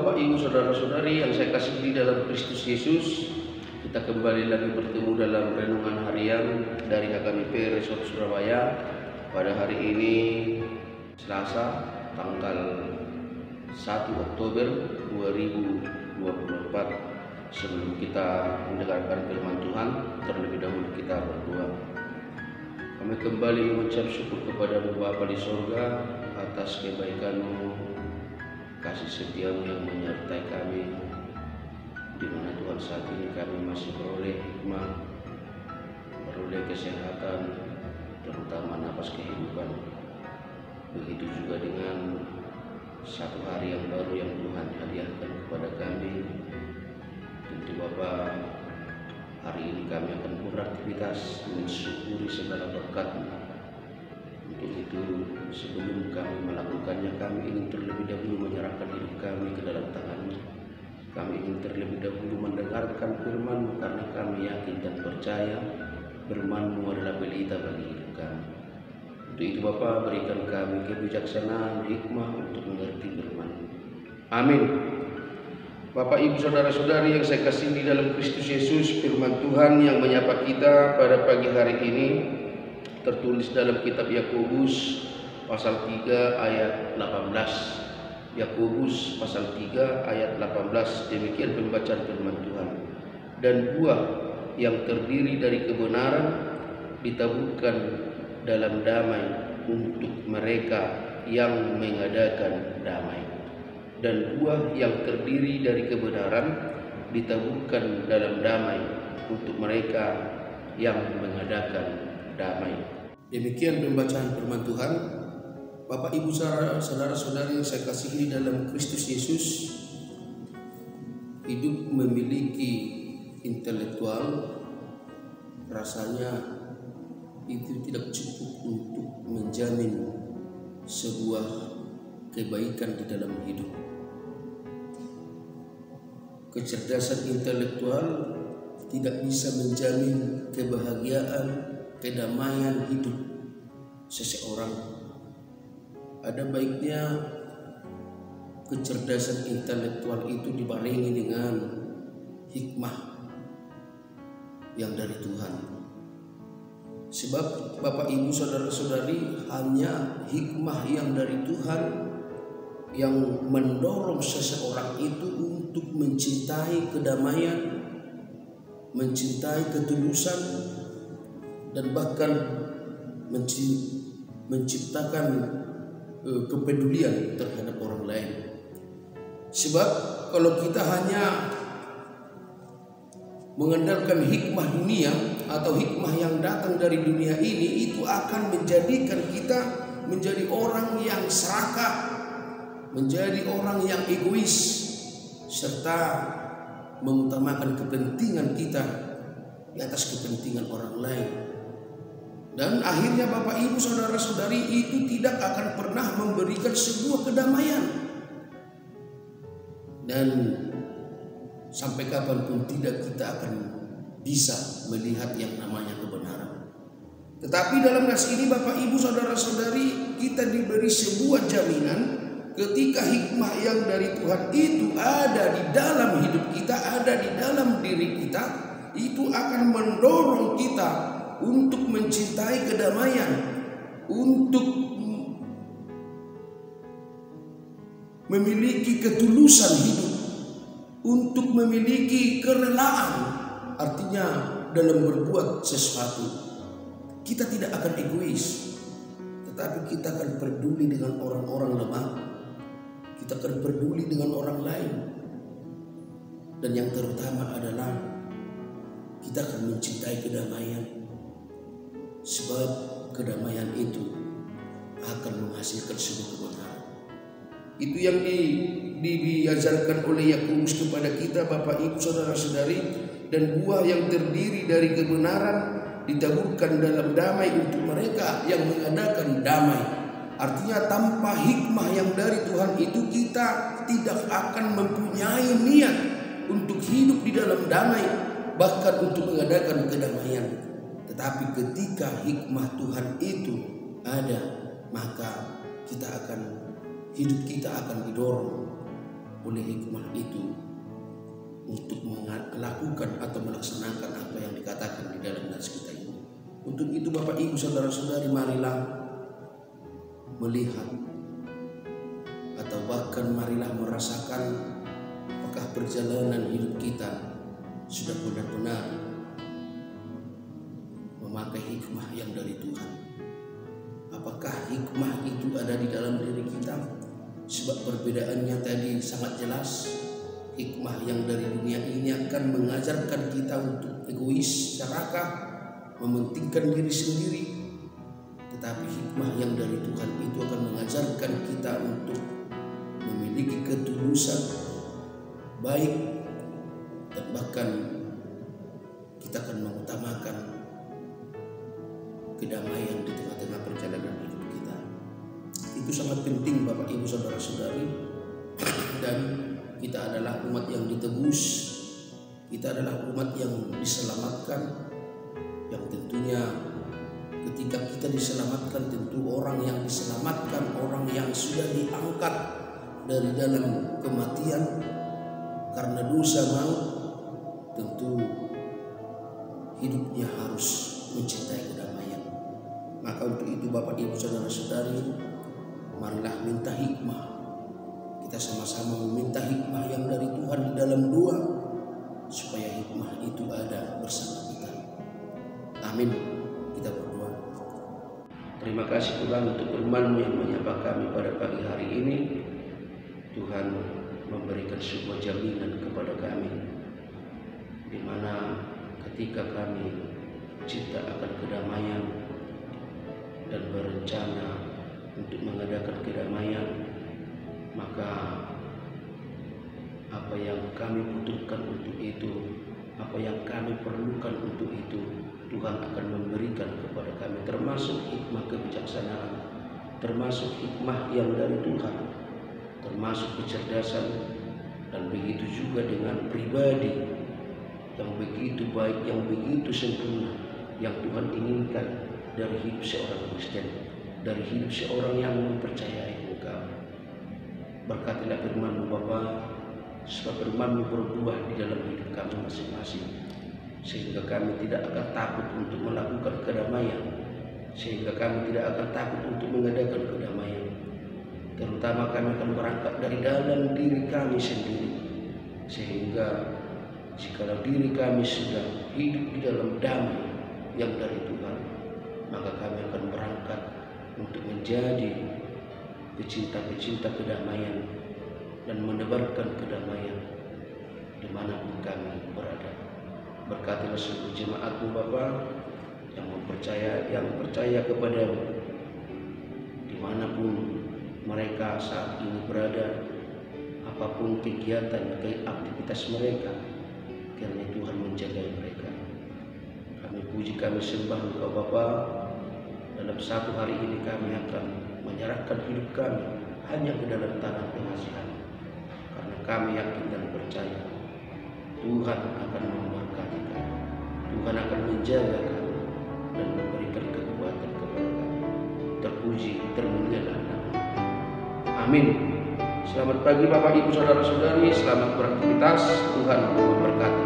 Bapak, Ibu, Saudara-saudari yang saya kasihi di dalam Kristus Yesus, kita kembali lagi bertemu dalam renungan harian dari HKBP Resort Surabaya pada hari ini Selasa tanggal 1 Oktober 2024. Sebelum kita mendengarkan firman Tuhan, terlebih dahulu kita berdoa. Kami kembali mengucap syukur kepada-Mu Bapa di sorga atas kebaikan-Mu, kasih setia-Mu yang menyertai kami, di mana Tuhan saat ini kami masih beroleh hikmah, beroleh kesehatan, terutama napas kehidupan. Begitu juga dengan satu hari yang baru yang Tuhan hadiahkan kepada kami. Tentu Bapa, hari ini kami akan beraktivitas mensyukuri segala berkat-Mu. Untuk itu, sebelum kami melakukannya, kami ingin terlebih dahulu menyerahkan hidup kami ke dalam tangan-Mu. Kami ingin terlebih dahulu mendengarkan firman-Mu, karena kami yakin dan percaya firman-Mu adalah pelita bagi hidup kami. Untuk itu Bapa, berikan kami kebijaksanaan, hikmah untuk mengerti firman-Mu. Amin. Bapak, Ibu, Saudara-saudari yang saya kasihi di dalam Kristus Yesus, firman Tuhan yang menyapa kita pada pagi hari ini tertulis dalam kitab Yakobus pasal 3 ayat 18. Yakobus pasal 3 ayat 18, demikian pembacaan firman Tuhan. Dan buah yang terdiri dari kebenaran ditaburkan dalam damai untuk mereka yang mengadakan damai. Dan buah yang terdiri dari kebenaran ditaburkan dalam damai untuk mereka yang mengadakan damai. Demikian pembacaan firman Tuhan. Bapak, Ibu, Saudara-saudari yang saya kasihi dalam Kristus Yesus, hidup memiliki intelektual rasanya itu tidak cukup untuk menjamin sebuah kebaikan di dalam hidup. Kecerdasan intelektual tidak bisa menjamin kebahagiaan, kedamaian hidup seseorang. Ada baiknya kecerdasan intelektual itu dibarengi dengan hikmah yang dari Tuhan. Sebab Bapak, Ibu, Saudara-saudari, hanya hikmah yang dari Tuhan yang mendorong seseorang itu untuk mencintai kedamaian, mencintai ketulusan, dan bahkan menciptakan kepedulian terhadap orang lain. Sebab kalau kita hanya mengandalkan hikmah dunia atau hikmah yang datang dari dunia ini, itu akan menjadikan kita menjadi orang yang serakah, menjadi orang yang egois, serta mengutamakan kepentingan kita di atas kepentingan orang lain. Dan akhirnya Bapak, Ibu, Saudara-saudari, itu tidak akan pernah memberikan sebuah kedamaian. Dan sampai kapanpun tidak kita akan bisa melihat yang namanya kebenaran. Tetapi dalam nas ini Bapak, Ibu, Saudara-saudari, kita diberi sebuah jaminan ketika hikmah yang dari Tuhan itu ada di dalam hidup kita, ada di dalam diri kita, itu akan mendorong kita untuk mencintai kedamaian, untuk memiliki ketulusan hidup, untuk memiliki kerelaan. Artinya dalam berbuat sesuatu kita tidak akan egois, tetapi kita akan peduli dengan orang-orang lemah, kita akan peduli dengan orang lain, dan yang terutama adalah kita akan mencintai kedamaian. Sebab kedamaian itu akan menghasilkan sebuah kebenaran. Itu yang diajarkan oleh Yakobus kepada kita, Bapak, Ibu, Saudara-saudari. Dan buah yang terdiri dari kebenaran ditaburkan dalam damai untuk mereka yang mengadakan damai. Artinya tanpa hikmah yang dari Tuhan itu, kita tidak akan mempunyai niat untuk hidup di dalam damai, bahkan untuk mengadakan kedamaian. Tetapi ketika hikmah Tuhan itu ada, maka hidup kita akan didorong oleh hikmah itu untuk melakukan atau melaksanakan apa yang dikatakan di dalam nas kita ini. Untuk itu Bapak Ibu Saudara-saudari, marilah melihat atau bahkan marilah merasakan apakah perjalanan hidup kita sudah benar-benar memakai hikmah yang dari Tuhan. Apakah hikmah itu ada di dalam diri kita? Sebab perbedaannya tadi sangat jelas. Hikmah yang dari dunia ini akan mengajarkan kita untuk egois, serakah, mementingkan diri sendiri. Tetapi hikmah yang dari Tuhan itu akan mengajarkan kita untuk memiliki ketulusan, baik, dan bahkan kita akan mengutamakan kedamaian di tengah-tengah perjalanan hidup kita. Itu sangat penting Bapak Ibu Saudara-saudari. Dan kita adalah umat yang ditebus, kita adalah umat yang diselamatkan, yang tentunya ketika kita diselamatkan, tentu orang yang diselamatkan, orang yang sudah diangkat dari dalam kematian karena dosa maut, tentu hidupnya harus mencintai kedamaian. Maka untuk itu Bapak Ibu Saudara-saudari, marilah minta hikmah. Kita sama-sama meminta hikmah yang dari Tuhan di dalam doa, supaya hikmah itu ada bersama kita. Amin. Kita berdoa. Terima kasih Tuhan untuk firman-Mu yang menyapa kami pada pagi hari ini. Tuhan memberikan sebuah jaminan kepada kami, di mana ketika kami cinta akan kedamaian dan berencana untuk mengadakan kedamaian, maka apa yang kami butuhkan untuk itu, apa yang kami perlukan untuk itu, Tuhan akan memberikan kepada kami, termasuk hikmah kebijaksanaan, termasuk hikmah yang dari Tuhan, termasuk kecerdasan, dan begitu juga dengan pribadi yang begitu baik, yang begitu sempurna, yang Tuhan inginkan dari hidup seorang Kristen, dari hidup seorang yang mempercayai Engkau. Berkatilah firman-Mu Bapa, sebab firman-Mu berbuah di dalam hidup kami masing-masing, sehingga kami tidak akan takut untuk melakukan kedamaian, sehingga kami tidak akan takut untuk mengadakan kedamaian. Terutama kami akan berangkat dari dalam diri kami sendiri, sehingga jikalau diri kami sudah hidup di dalam damai yang dari Tuhan, maka kami akan berangkat untuk menjadi pecinta-pecinta kedamaian dan menebarkan kedamaian dimanapun kami berada. Berkatilah seluruh jemaat-Mu Bapa yang percaya kepadamu, dimanapun mereka saat ini berada, apapun kegiatan, aktivitas mereka, kiranya Tuhan menjaga mereka. Kami puji, kami sembah Engkau Bapa. Dalam satu hari ini kami akan menyerahkan hidup kami hanya ke dalam tangan pengasihan, karena kami yakin dan percaya Tuhan akan memberkati kami, Tuhan akan menjaga kami dan memberikan kekuatan kepada kami. Terpuji, termulialah nama. Amin. Selamat pagi Bapak Ibu Saudara-saudari, selamat beraktivitas. Tuhan memberkati.